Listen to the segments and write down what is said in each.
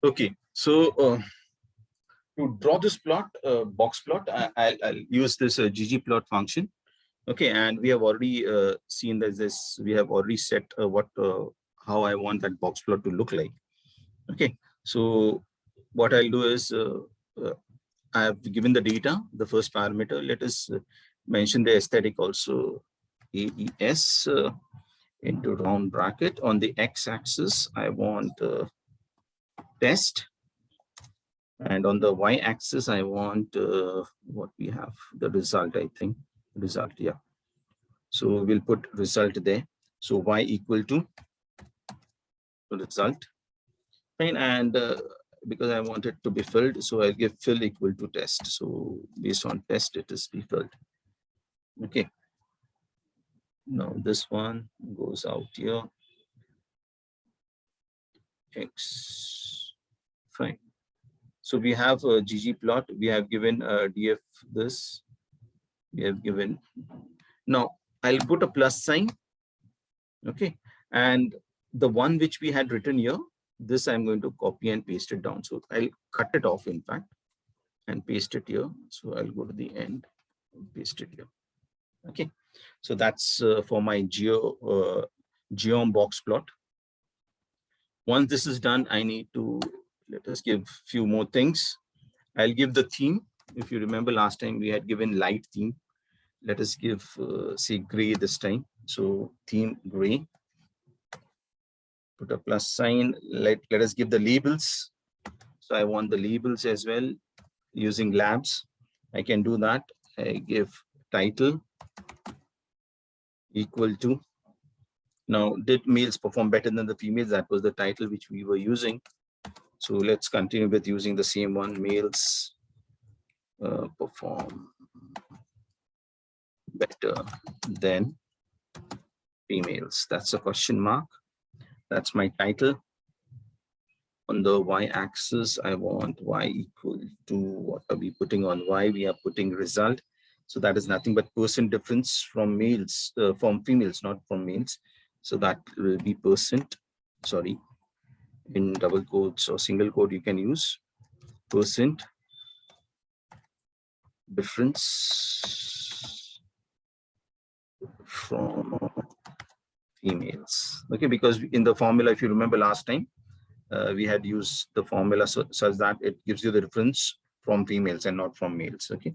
Okay, so to draw this plot, box plot, I'll use this ggplot function. Okay, and we have already seen that this, we have already set how I want that box plot to look like. Okay, so what I'll do is I have given the data, the first parameter. Let us mention the aesthetic also, AES into round bracket. On the x-axis, I want test. And on the y-axis, I want what we have, the result, I think. Result, yeah. So we'll put result there. So y equal to result. Fine. And because I want it to be filled, so I'll give fill equal to test. So based on test, it is be filled. Okay. Now this one goes out here. X. Fine. So we have a ggplot. We have given df this. We have given. Now I'll put a plus sign. Okay. And the one which we had written here, this I'm going to copy and paste it down. So I'll cut it off, in fact, and paste it here. So I'll go to the end and paste it here. Okay. So that's for my geom box plot. Once this is done, I need to, let us give a few more things. I'll give the theme. If you remember last time we had given light theme. Let us give, say, gray this time. So theme gray. Put a plus sign. Let us give the labels. So I want the labels as well using labs. I can do that. I give title equal to. Now, did males perform better than the females? That was the title which we were using. So let's continue with using the same one. Males perform better than females. That's a question mark. That's my title. On the y-axis, I want y equal to, what are we putting on y? We are putting result. So that is nothing but percent difference from males, from females, not from males. So that will be percent, sorry, in double quotes or single quote you can use, percent difference from females. Okay, because in the formula, if you remember last time, we had used the formula such that it gives you the difference from females and not from males. Okay,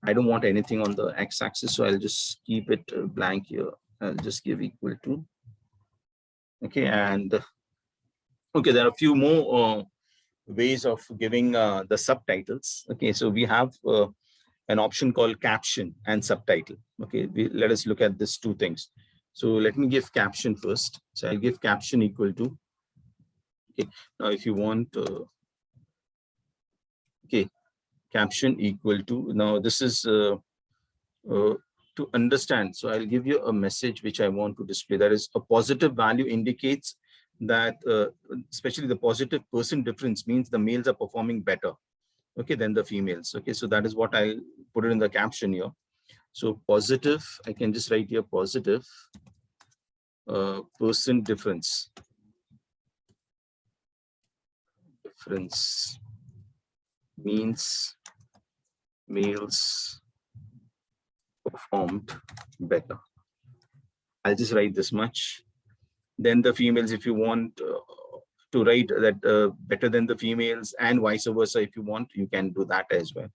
I don't want anything on the x-axis, so I'll just keep it blank here. I'll just give equal to. Okay, and okay, there are a few more ways of giving the subtitles. Okay, so we have an option called caption and subtitle. Okay, let us look at these two things. So let me give caption first. So I'll give caption equal to. Okay, now if you want, okay, caption equal to. Now this is to understand. So I'll give you a message which I want to display. That is, a positive value indicates that, especially the positive percent difference means the males are performing better, okay, than the females. Okay, so that is what I'll put it in the caption here. So positive, I can just write here positive percent difference. Difference means males performed better. I'll just write this much. Then the females, if you want to write that better than the females, and vice versa, if you want, you can do that as well.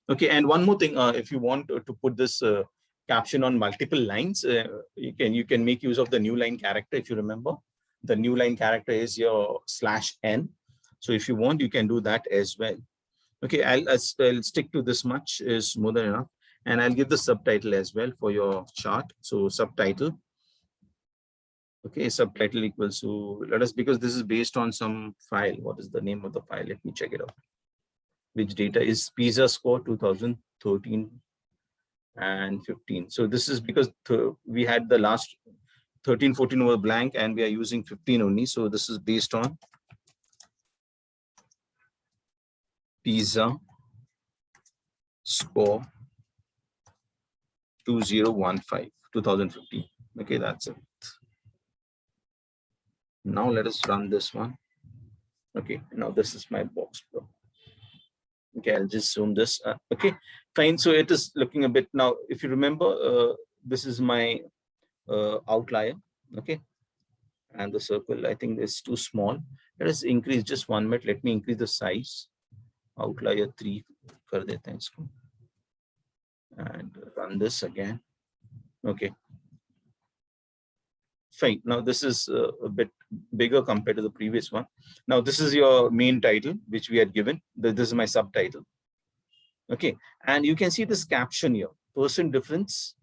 Okay, and one more thing, if you want to put this caption on multiple lines, you can make use of the new line character. If you remember, the new line character is your /n. So if you want, you can do that as well. Okay, I'll stick to this much is more than enough. And I'll give the subtitle as well for your chart. So subtitle. Okay, subtitle equals to, let us, because this is based on some file. What is the name of the file? Let me check it out. Which data is PISA score 2013 and 15. So this is because we had the last 13, 14 were blank and we are using 15 only. So this is based on PISA score 2015. Okay, that's it. Now let us run this one. Okay, now this is my box plot. Okay, I'll just zoom this. Okay, fine. So it is looking a bit now. If you remember, this is my outlier. Okay, and the circle, I think is too small. Let us increase just 1 minute. Let me increase the size. Outlier 3 कर देते हैं इसको. And run this again. Okay. Fine. Now this is a bit bigger compared to the previous one. Now this is your main title, which we had given. This is my subtitle. Okay. And you can see this caption here. Percent difference,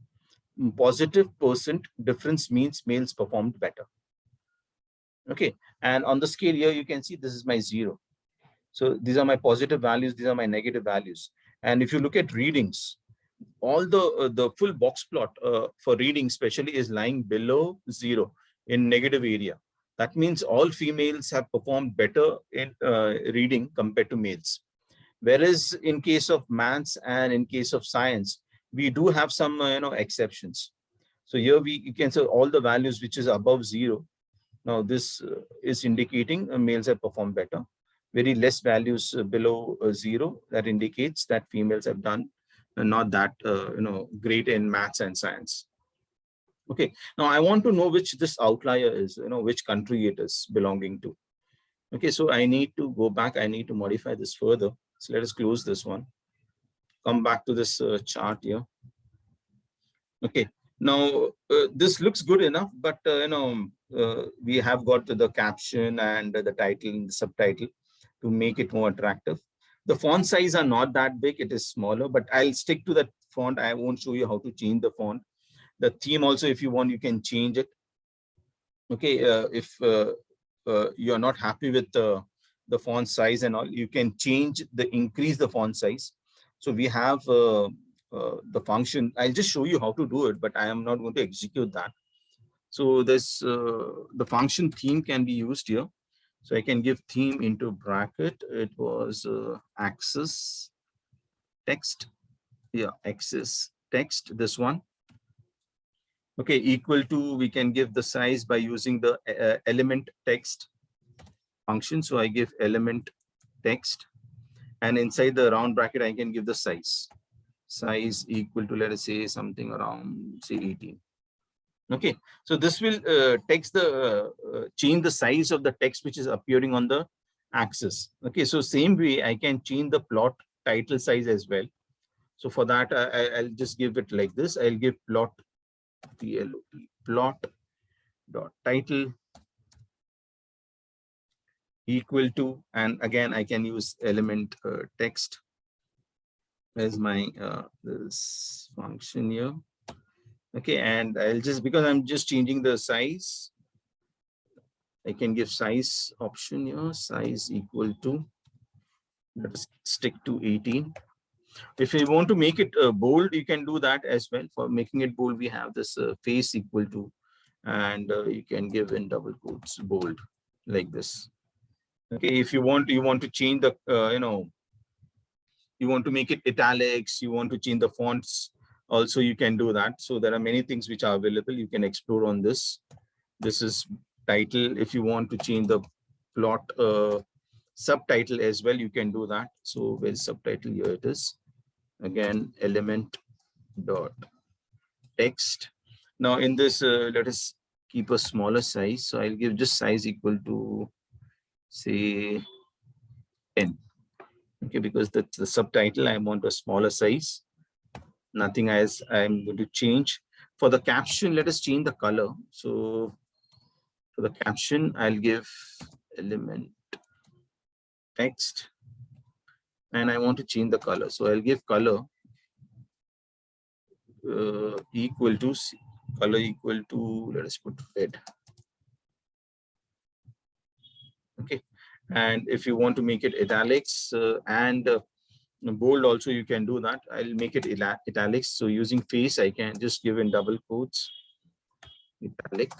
positive percent difference means males performed better. Okay. And on the scale here, you can see this is my 0. So these are my positive values. These are my negative values. And if you look at readings, all the full box plot for reading especially is lying below 0 in negative area. That means all females have performed better in reading compared to males. Whereas in case of maths and in case of science, we do have some exceptions. So here you can say all the values which is above 0. Now this is indicating males have performed better. Very less values below 0, that indicates that females have done not that great in maths and science. Okay, now I want to know which this outlier is, which country it is belonging to. Okay, so I need to go back. I need to modify this further. So let us close this one. Come back to this chart here. Okay, now this looks good enough, but we have got the caption and the title and the subtitle to make it more attractive. The font size are not that big, it is smaller, but I'll stick to that font. I won't show you how to change the font. The theme also, if you want, you can change it. Okay, if you're not happy with the font size and all, you can increase the font size. So we have the function. I'll just show you how to do it, but I am not going to execute that. So this the function theme can be used here. So I can give theme into bracket. It was axis text. Yeah, axis text, this one. Okay, equal to, we can give the size by using the element text function. So I give element text, and inside the round bracket, I can give the size. Size equal to, let us say, something around, say, 18. Okay, so this will change the size of the text which is appearing on the axis. Okay, so same way I can change the plot title size as well. So for that, I'll just give it like this. I'll give plot dot title equal to, and again I can use element text as my this function here. Okay, and I'll just, because I'm just changing the size, I can give size option here, size equal to, let's stick to 18. If you want to make it bold, you can do that as well. For making it bold, we have this face equal to, and you can give in double quotes bold like this. Okay, if you want to change the you want to make it italics, you want to change the fonts, also you can do that. So there are many things which are available. You can explore on this. This is title. If you want to change the plot subtitle as well, you can do that. So where's subtitle? Here it is. Again, element dot text. Now in this, let us keep a smaller size. So I'll give just size equal to, say, 10. Okay, because that's the subtitle. I want a smaller size. Nothing else I'm going to change. For the caption, let us change the color. So for the caption, I'll give element text, and I want to change the color. So I'll give color equal to, let us put red. Okay, and if you want to make it italics and bold also, you can do that. I'll make it italics. So using face, I can just give in double quotes italic.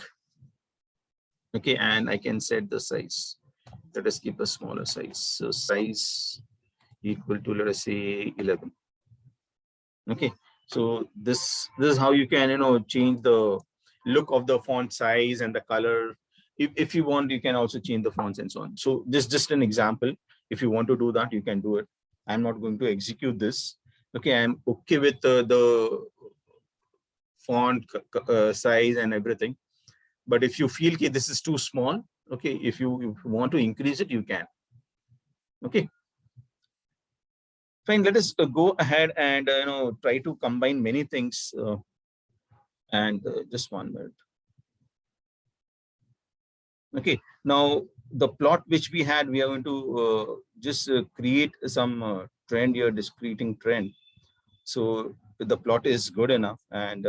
Okay, and I can set the size. Let us keep a smaller size. So size equal to, let us say, 11. Okay, so this is how you can change the look of the font size and the color If you want, you can also change the fonts and so on. So this is just an example. If you want to do that, you can do it. I'm not going to execute this. Okay, I'm okay with the font size and everything. But if you feel okay, this is too small, okay, if you want to increase it, you can. Okay. Fine. Let us go ahead and try to combine many things. And just 1 minute. Okay. Now the plot which we had, we are going to just create some trend here, discreting trend. So the plot is good enough, and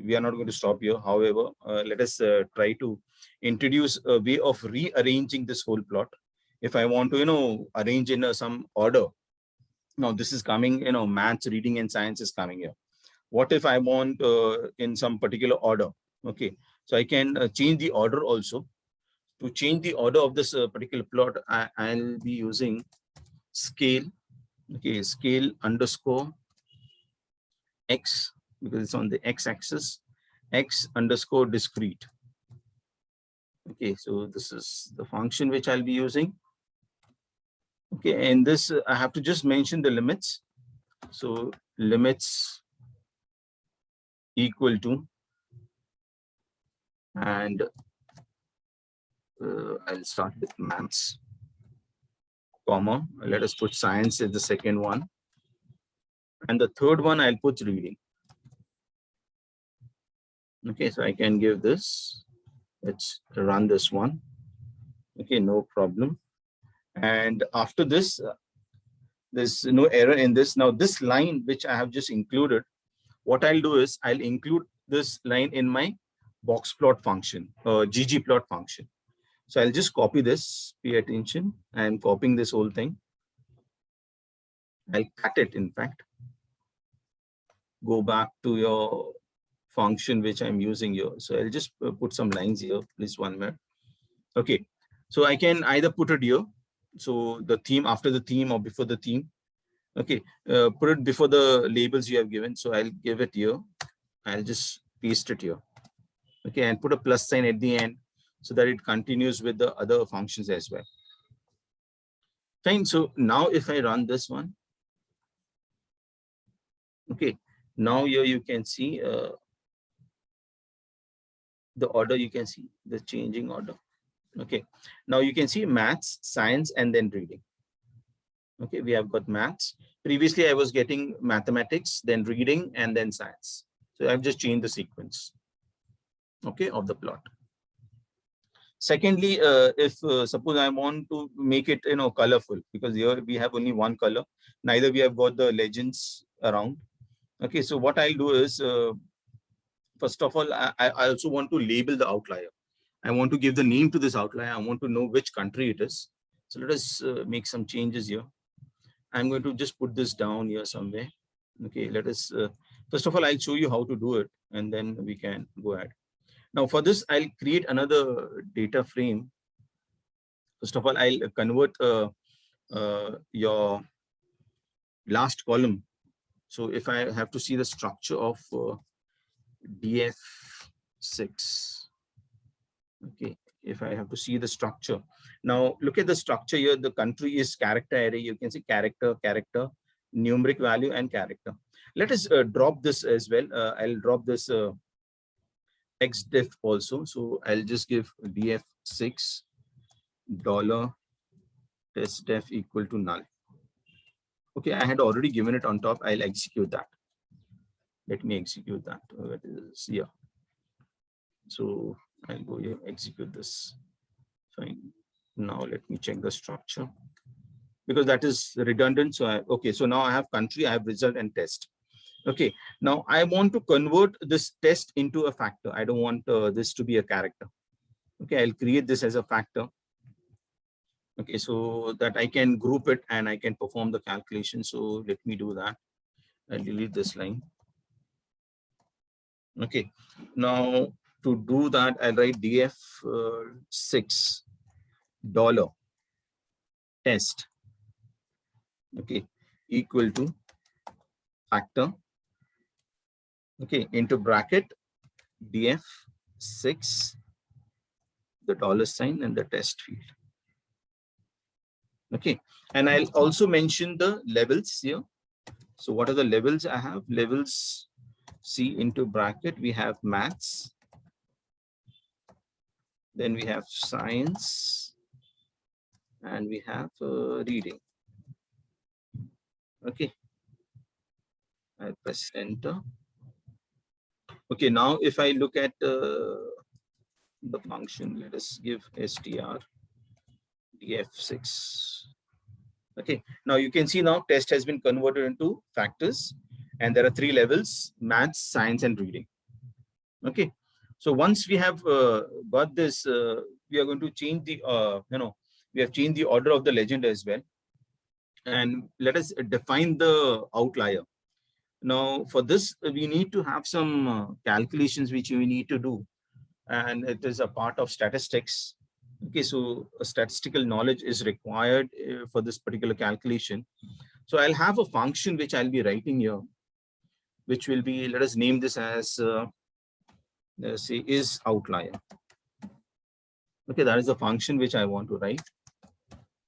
we are not going to stop here. However, let us try to introduce a way of rearranging this whole plot. If I want to, arrange in some order. Now this is coming, maths, reading, and science is coming here. What if I want in some particular order? Okay, so I can change the order also. To change the order of this particular plot, I'll be using scale. Okay, scale underscore x, because it's on the x-axis, x underscore discrete. Okay, so this is the function which I'll be using. Okay, and this I have to just mention the limits. So limits equal to, and I'll start with maths, comma, let us put science as the second one, and the third one I'll put reading. Okay, so I can give this, let's run this one. Okay, no problem. And after this, there's no error in this. Now this line which I have just included, what I'll do is I'll include this line in my box plot function, ggplot function. So I'll just copy this, pay attention. I'm copying this whole thing. I'll cut it, in fact. Go back to your function which I'm using here. So I'll just put some lines here, please 1 minute. Okay, so I can either put it here. So the theme, after the theme or before the theme. Okay, put it before the labels you have given. So I'll give it here. I'll just paste it here. Okay, and put a plus sign at the end so that it continues with the other functions as well. Fine. So now if I run this one, okay, now here you can see the order, you can see the changing order. Okay, now you can see maths, science, and then reading. Okay, we have got maths. Previously, I was getting mathematics, then reading, and then science. So I've just changed the sequence, okay, of the plot. Secondly, if suppose I want to make it, colorful, because here we have only one color. Neither we have got the legends around. Okay, so what I'll do is, first of all, I also want to label the outlier. I want to give the name to this outlier. I want to know which country it is. So let us make some changes here. I'm going to just put this down here somewhere. Okay, let us, first of all, I'll show you how to do it, and then we can go ahead. Now for this, I'll create another data frame. First of all, I'll convert your last column. So if I have to see the structure of DF6, okay, if I have to see the structure. Now look at the structure here. The country is character array. You can see character, character, numeric value, and character. Let us drop this as well. I'll drop this xdef also. So I'll just give df6 dollar test def equal to null. Okay, I had already given it on top. I'll execute that. Let me execute that. That is here. So I'll go here, execute this. Fine. Now let me check the structure, because that is redundant. So okay, so now I have country, I have result, and test. Okay, now I want to convert this test into a factor. I don't want this to be a character. Okay, I'll create this as a factor. Okay, so that I can group it and I can perform the calculation. So let me do that. I'll delete this line. Okay, now to do that, I'll write df6 dollar test, okay, equal to factor, okay, into bracket df6 the $sign and the test field. Okay, and I'll also mention the levels here. So what are the levels I have? Levels C into bracket, we have maths. Then we have science. And we have reading. Okay. I press enter. Okay, now if I look at the function, let us give str df6. Okay, now you can see now test has been converted into factors, and there are 3 levels: maths, science, and reading. Okay, so once we have got this, we are going to change the we have changed the order of the legend as well, and let us define the outlier. Now for this we need to have some calculations which we need to do, and it is a part of statistics. Okay, so a statistical knowledge is required for this particular calculation. So I'll have a function which I'll be writing here, which will be, let us name this as let's say is outlier. Okay, that is the function which I want to write,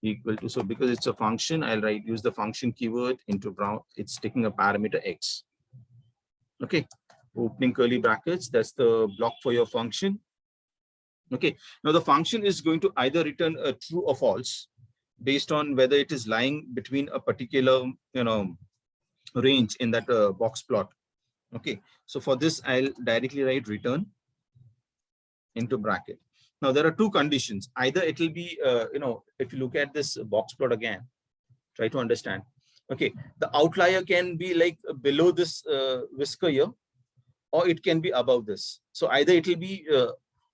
equal to, so because it's a function, I'll use the function keyword into brown, it's taking a parameter x. Okay, opening curly brackets, that's the block for your function. Okay, now the function is going to either return a true or false based on whether it is lying between a particular range in that box plot. Okay, so for this I'll directly write return into bracket. Now there are 2 conditions. Either it will be if you look at this box plot again, try to understand. Okay, the outlier can be like below this whisker here, or it can be above this. So either it will be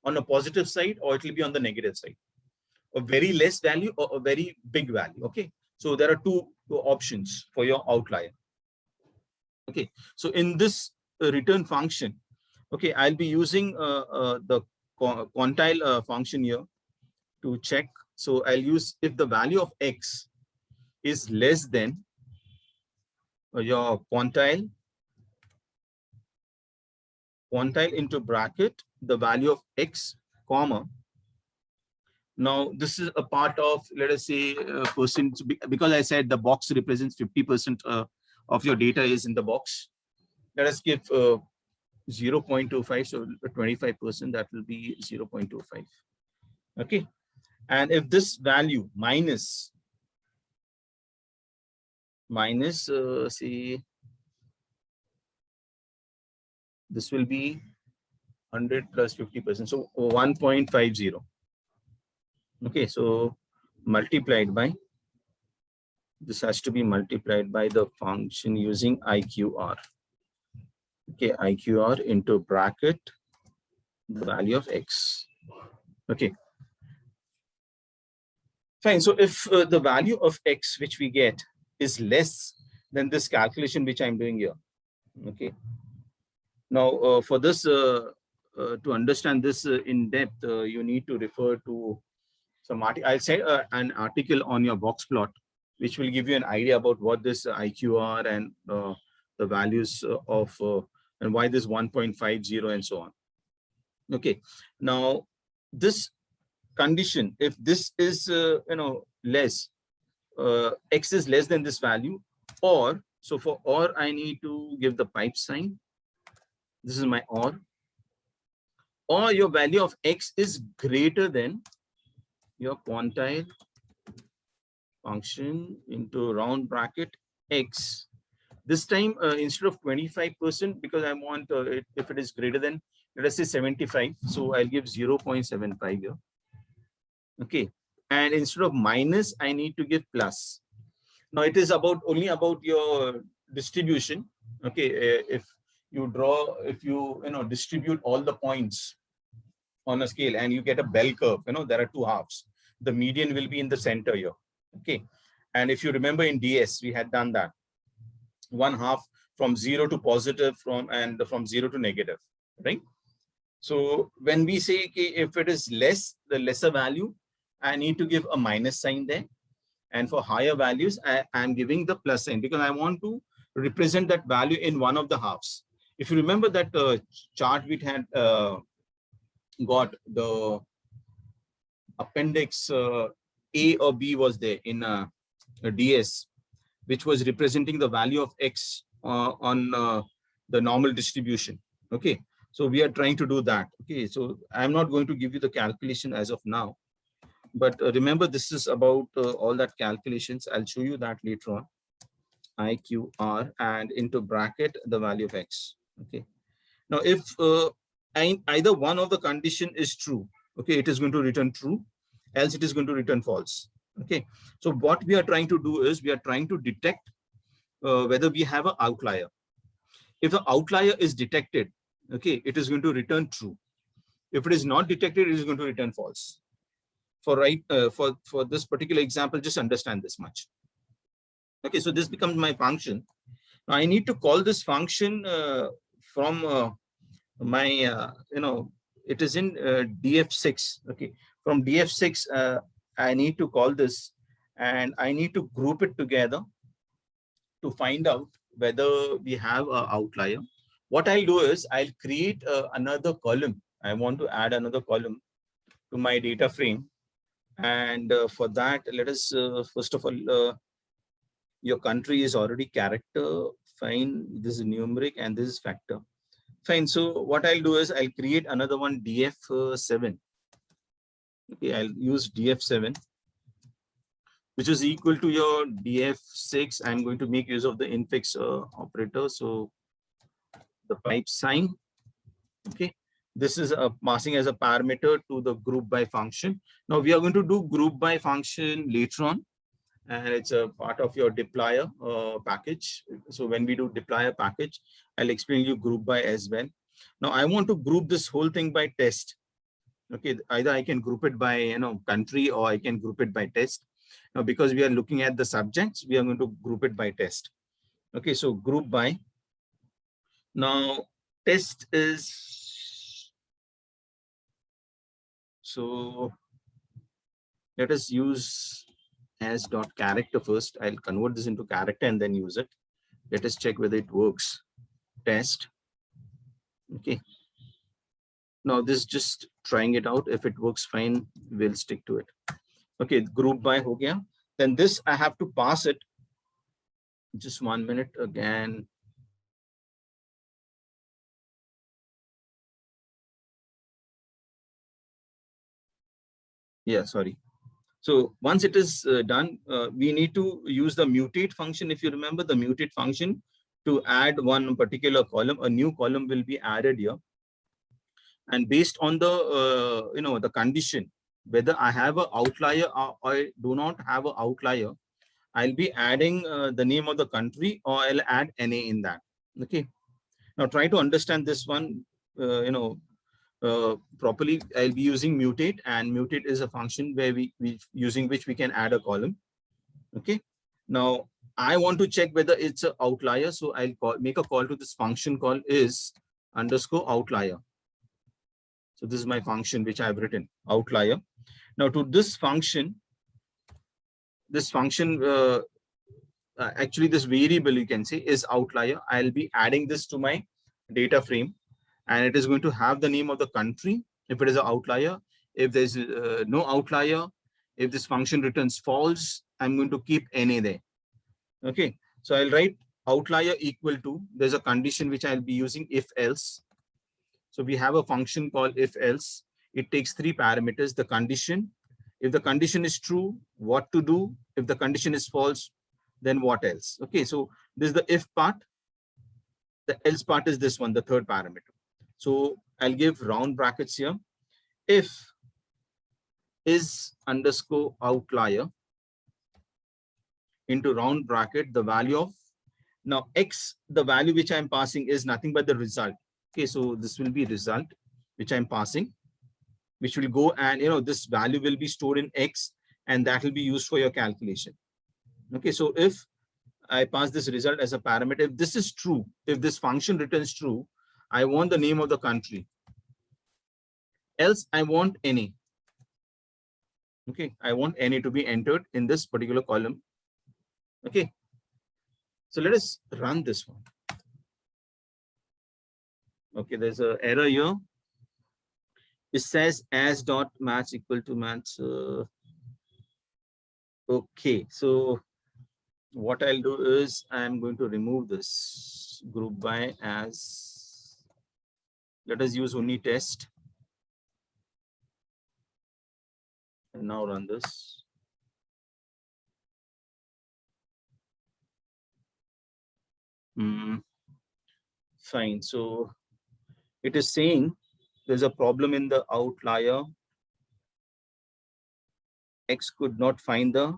on a positive side, or it will be on the negative side, a very less value or a very big value. Okay, so there are 2 options for your outlier. Okay, so in this return function, okay, I'll be using the quantile function here to check. So I'll use if the value of x is less than your quantile into bracket the value of x, comma. Now this is a part of, let us say, percent, because I said the box represents 50% of your data is in the box. Let us give 0.25, so 25%, that will be 0.25. Okay, and if this value minus say this will be 100 plus 50%, so 1.50. Okay, so multiplied by, this has to be multiplied by the function using IQR. Okay, IQR into bracket the value of x. Okay, fine. So if the value of x which we get is less than this calculation which I'm doing here. Okay, now for this to understand this in depth, you need to refer to some article. I'll say an article on your box plot which will give you an idea about what this IQR and the values of and why this 1.50 and so on. Okay, now this condition, if this is less, x is less than this value, or, so for or I need to give the pipe sign. This is my or your value of x is greater than your quantile function into round bracket x. This time instead of 25%, because I want if it is greater than, let us say 75, so I'll give 0.75 here. Okay, and instead of minus I need to give plus. Now it is about only about your distribution. Okay, if you distribute all the points on a scale and you get a bell curve, there are 2 halves. The median will be in the center here. Okay, and if you remember in DS we had done that, 1/2 from 0 to positive, from 0 to negative, right? So when we say, okay, if it is less, the lesser value, I need to give a minus sign there, and for higher values I'm giving the plus sign, because I want to represent that value in one of the halves. If you remember that chart we had got, the appendix A or B was there in a DS, which was representing the value of X on the normal distribution. Okay, so we are trying to do that. Okay, so I'm not going to give you the calculation as of now, but remember this is about all that calculations. I'll show you that later on. IQR and into bracket the value of X. Okay, now if either one of the condition is true, okay, it is going to return true, else it is going to return false. Okay, so what we are trying to do is we are trying to detect whether we have an outlier. If the outlier is detected, okay, it is going to return true. If it is not detected, it is going to return false. For this particular example, just understand this much. Okay, so this becomes my function. Now I need to call this function from my it is in df6. Okay, from df6 I need to call this, and I need to group it together to find out whether we have an outlier. What I'll do is I'll create another column. I want to add another column to my data frame, and for that, let us first of all, your country is already character. Fine, this is numeric and this is factor. Fine. So what I'll do is I'll create another one, df7. Okay, I'll use df7, which is equal to your df6. I'm going to make use of the infix operator. So the pipe sign. Okay, this is passing as a parameter to the group by function. Now we are going to do group by function later on, and it's a part of your deployer package. So when we do deployer package, I'll explain you group by as well. Now I want to group this whole thing by test. Okay, either I can group it by country, or I can group it by test. Now because we are looking at the subjects, we are going to group it by test. Okay, so group by. Now test is, so let us use as dot character first. I'll convert this into character and then use it. Let us check whether it works. Test. Okay. Now this is just trying it out. If it works fine, we'll stick to it. Okay, group by ho gaya. Then this I have to pass it. Just 1 minute again. Yeah, sorry. So once it is done, we need to use the mutate function. If you remember the mutate function, to add one particular column, a new column will be added here. And based on the the condition, whether I have an outlier or I do not have an outlier, I'll be adding the name of the country, or I'll add NA in that. Okay. Now try to understand this one, properly. I'll be using mutate, and mutate is a function where we using which we can add a column. Okay. Now I want to check whether it's an outlier, so I'll make a call to this function called is underscore outlier. So this is my function which I've written, outlier. Now to this function, actually this variable you can say is outlier. I'll be adding this to my data frame, and it is going to have the name of the country if it is an outlier. If there's no outlier, if this function returns false, I'm going to keep NA there. Okay, so I'll write outlier equal to, there's a condition which I'll be using, if else. So we have a function called if else. It takes 3 parameters, the condition. If the condition is true, what to do. If the condition is false, then what else. Okay, so this is the if part. The else part is this one, the 3rd parameter. So I'll give round brackets here. If is underscore outlier into round bracket, the value of, now X, the value which I'm passing is nothing but the result. Okay, so this will be result which I'm passing, which will go, and this value will be stored in X, and that will be used for your calculation. Okay, so if I pass this result as a parameter, if this is true, if this function returns true, I want the name of the country. Else I want NA. Okay, I want NA to be entered in this particular column. Okay, so let us run this one. Okay, there's an error here. It says as dot match equal to match. Okay, so what I'll do is I'm going to remove this group by as, let us use only test. And now run this. Fine. So it is saying there's a problem in the outlier. X could not find the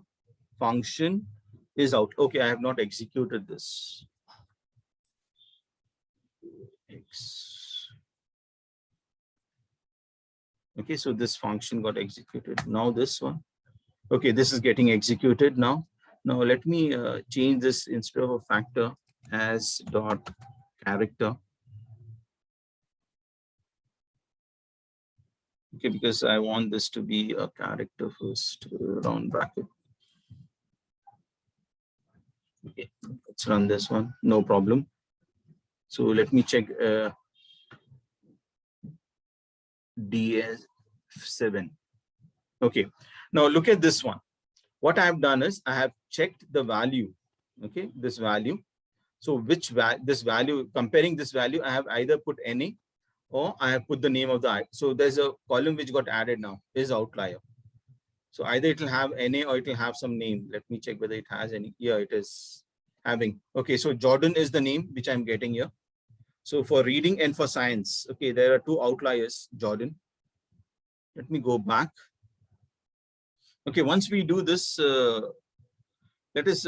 function is out. Okay, I have not executed this. X. Okay, so this function got executed. Now this one. Okay, this is getting executed now. Now let me change this instead of a factor as dot character. Okay, because I want this to be a character first, round bracket. Okay, let's run this one, no problem. So let me check DS7. Okay, now look at this one. What I have done is I have checked the value, okay, this value. So which this value, comparing this value, I have either put NA or I have put the name of the, so there's a column which got added now, is outlier. So either it will have NA or it will have some name. Let me check whether it has any. Yeah, it is having. Okay, so Jordan is the name which I'm getting here. So for reading and for science, okay, there are two outliers, Jordan. Let me go back. Okay, once we do this, let us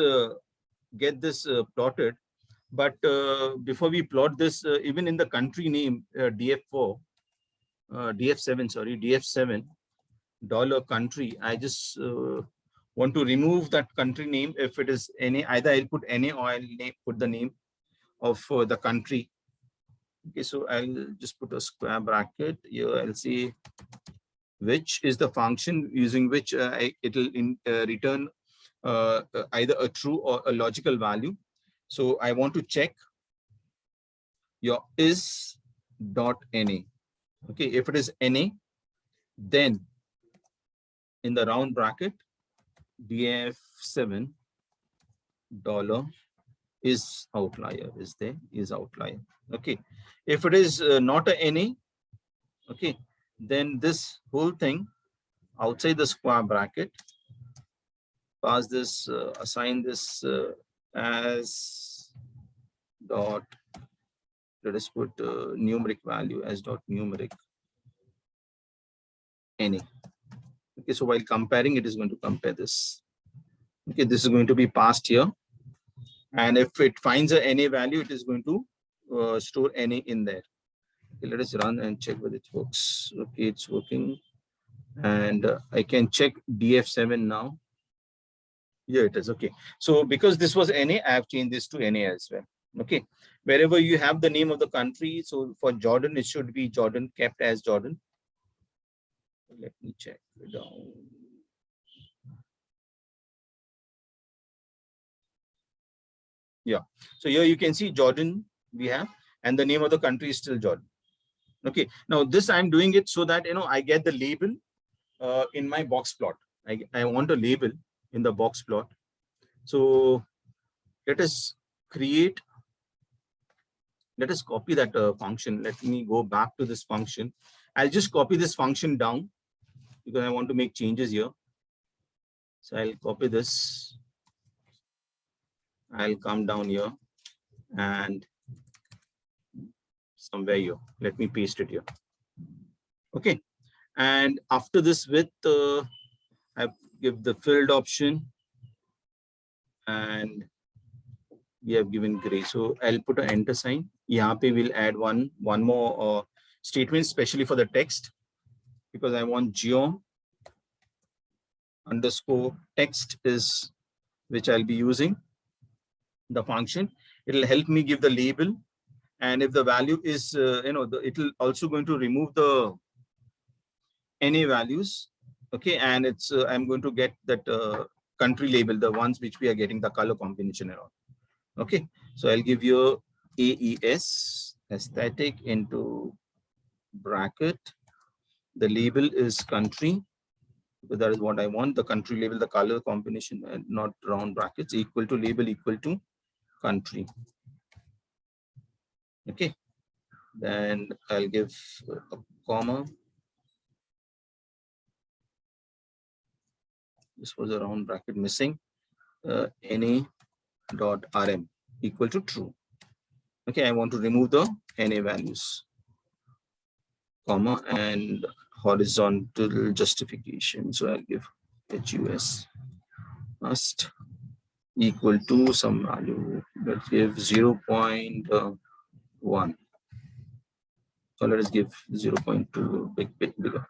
get this plotted. But before we plot this, even in the country name, DF7, sorry, DF7, dollar country, I just want to remove that country name. If it is any, either I'll put NA or I'll put the name of the country. Okay, so I'll just put a square bracket here. I'll say which is the function using which it will return either a true or a logical value. So I want to check your is dot NA. Okay, if it is NA, then in the round bracket, DF7 dollar is outlier, is there, is outlier. Okay, if it is not a NA, okay, then this whole thing outside the square bracket, pass this, assign this as dot, let us put numeric value as dot numeric NA. Okay, so while comparing, it is going to compare this. Okay, this is going to be passed here. And if it finds a NA value, it is going to store NA in there. Okay, let us run and check whether it works. Okay, it's working. And I can check DF7 now. Yeah, it is. Okay. So because this was NA, I have changed this to NA as well. Okay. Wherever you have the name of the country, so for Jordan, it should be Jordan, kept as Jordan. Let me check down. Yeah. So here you can see Jordan we have, and the name of the country is still Jordan. Okay. Now this I'm doing it so that, you know, I get the label in my box plot. I want a label in the box plot. So let us create, let us copy that function. Let me go back to this function. I'll just copy this function down because I want to make changes here. So I'll copy this. I'll come down here and somewhere here. Let me paste it here. Okay. And after this width, I give the filled option and we have given gray. So I'll put an enter sign. Here we'll add one more statement, especially for the text, because I want geo underscore text is which I'll be using the function. It'll help me give the label, and if the value is it'll also going to remove the NA values. Okay, and it's I'm going to get that country label, the ones which we are getting the color combination and all. Okay, so I'll give you AES aesthetic into bracket The label is country. That is what I want. The country label, the color combination, and not round brackets, equal to label equal to country. Okay. Then I'll give a comma. This was a round bracket missing. NA.RM equal to true. Okay, I want to remove the NA values, comma, and horizontal justification. So I'll give HUS must equal to some value. Let's give 0.1. So let us give 0.2, bit bigger,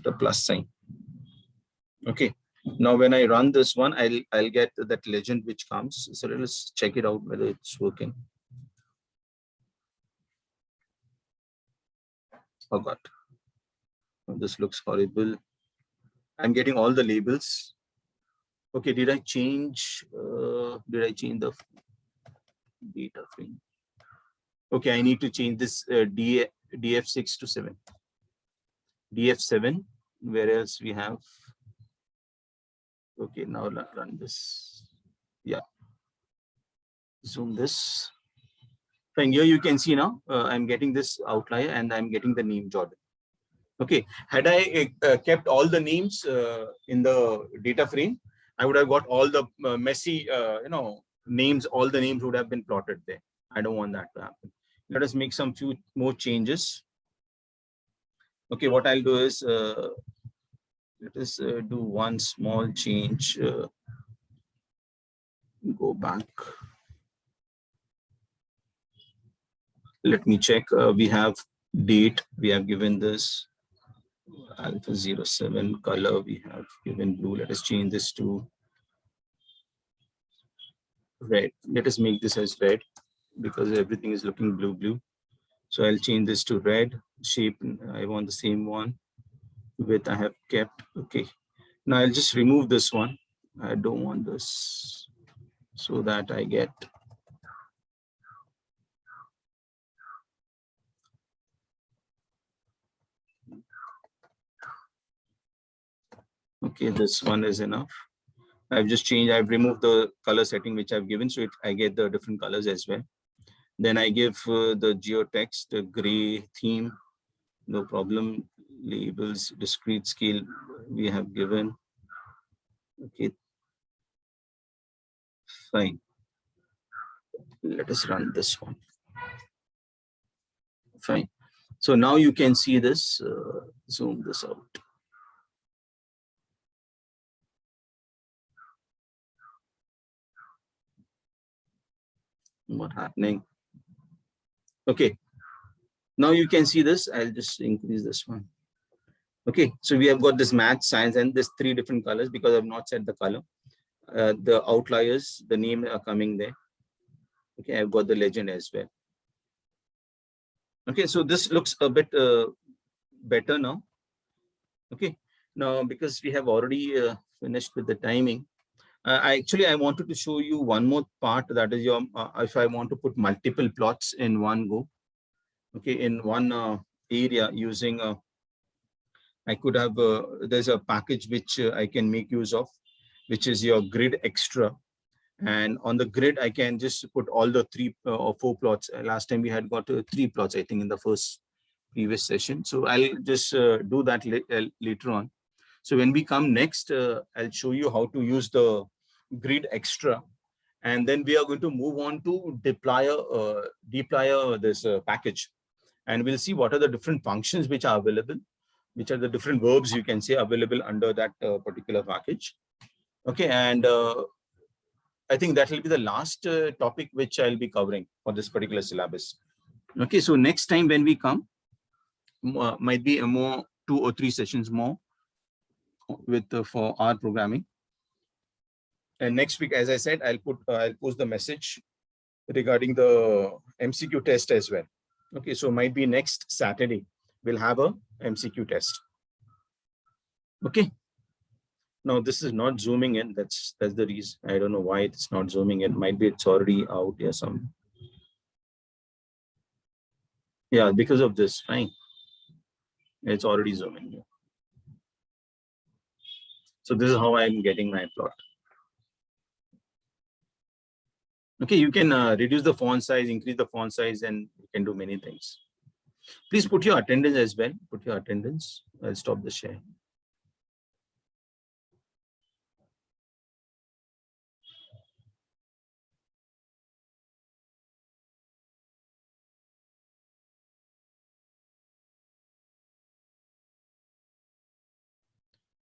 the plus sign. Okay. Now when I run this one, I'll get that legend which comes. So let's check it out whether it's working. Oh God, this looks horrible. I'm getting all the labels. Okay, did I change the data frame? Okay, I need to change this DF6 to 7. DF7, whereas we have. Okay, now run this. Yeah. Zoom this. Fine, here you can see now I'm getting this outlier and I'm getting the name Jordan. Okay, had I kept all the names in the data frame, I would have got all the messy, names. All the names would have been plotted there. I don't want that to happen. Let us make some few more changes. Okay, what I'll do is let us do one small change. Go back. Let me check. We have date. We have given this alpha 07. Color we have given blue. Let us change this to red. Let us make this as red because everything is looking blue. So I'll change this to red. Shape, I want the same one. Width I have kept. Okay. Now I'll just remove this one. I don't want this, so that I get. Okay, this one is enough. I've just changed, I've removed the color setting which I've given, so I get the different colors as well. Then I give the geotext, the gray theme, no problem. Labels, discrete scale we have given. Okay, fine. Let us run this one. Fine. So now you can see this, zoom this out. What's happening? Okay. Now you can see this. I'll just increase this one. Okay. So we have got this math, science, and this 3 different colors because I've not set the color. The outliers, the name are coming there. Okay. I've got the legend as well. Okay. So this looks a bit better now. Okay. Now, because we have already finished with the timing, I wanted to show you one more part, that is your if I want to put multiple plots in one go, okay, in one area using I could have there's a package which I can make use of, which is your grid extra, and on the grid I can just put all the 3 or 4 plots. Last time we had got 3 plots, I think, in the previous session. So I'll just do that later on. So when we come next, I'll show you how to use the grid extra, and then we are going to move on to deploy this package, and we'll see what are the different functions which are available, which are the different verbs you can say available under that particular package. Okay, and I think that will be the last topic which I'll be covering for this particular syllabus. Okay, so next time when we come, might be a more 2 or 3 sessions more with for R programming. And next week, as I said, I'll post the message regarding the MCQ test as well. Okay, so might be next Saturday we'll have a MCQ test. Okay. Now this is not zooming in. That's the reason. I don't know why it's not zooming in. Might be it's already out here some. Yeah, because of this. Fine. It's already zooming here. So this is how I'm getting my plot. Okay, you can reduce the font size, increase the font size, and you can do many things. Please put your attendance as well. Put your attendance. I'll stop the share.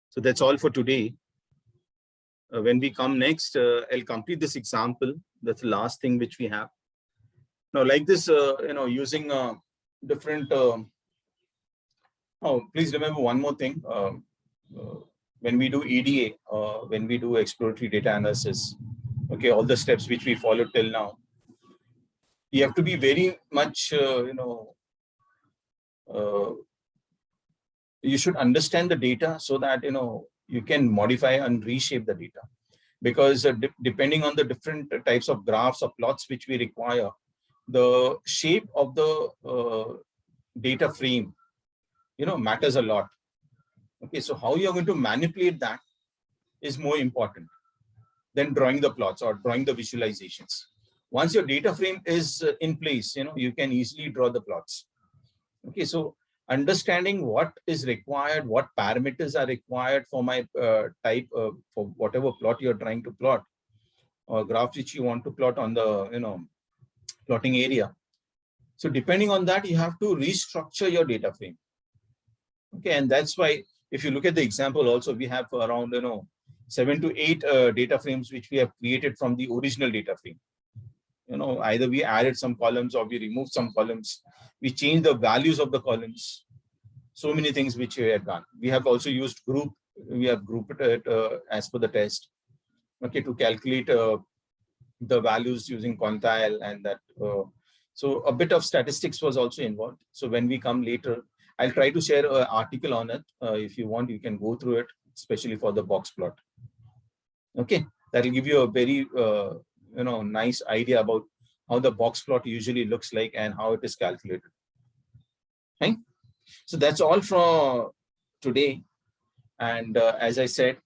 So that's all for today. When we come next, I'll complete this example. That's the last thing which we have. Now, like this, using different. Oh, please remember one more thing. When we do EDA, when we do exploratory data analysis, okay, all the steps which we followed till now, you have to be very much, you should understand the data so that, you can modify and reshape the data. Because depending on the different types of graphs or plots which we require, the shape of the data frame, matters a lot. Okay, so how you're going to manipulate that is more important than drawing the plots or drawing the visualizations. Once your data frame is in place, you can easily draw the plots. Okay, so understanding what is required, what parameters are required for my type, for whatever plot you're trying to plot, or graph which you want to plot on the plotting area. So depending on that, you have to restructure your data frame. Okay, and that's why if you look at the example also, we have around 7 to 8 data frames which we have created from the original data frame. Either we added some columns or we removed some columns. We changed the values of the columns. So many things which we have done. We have also used group. We have grouped it as per the test. Okay, to calculate the values using quantile and that. So a bit of statistics was also involved. So when we come later, I'll try to share an article on it. If you want, you can go through it, especially for the box plot. Okay, that will give you a very nice idea about how the box plot usually looks like and how it is calculated. Okay, so that's all for today. And as I said,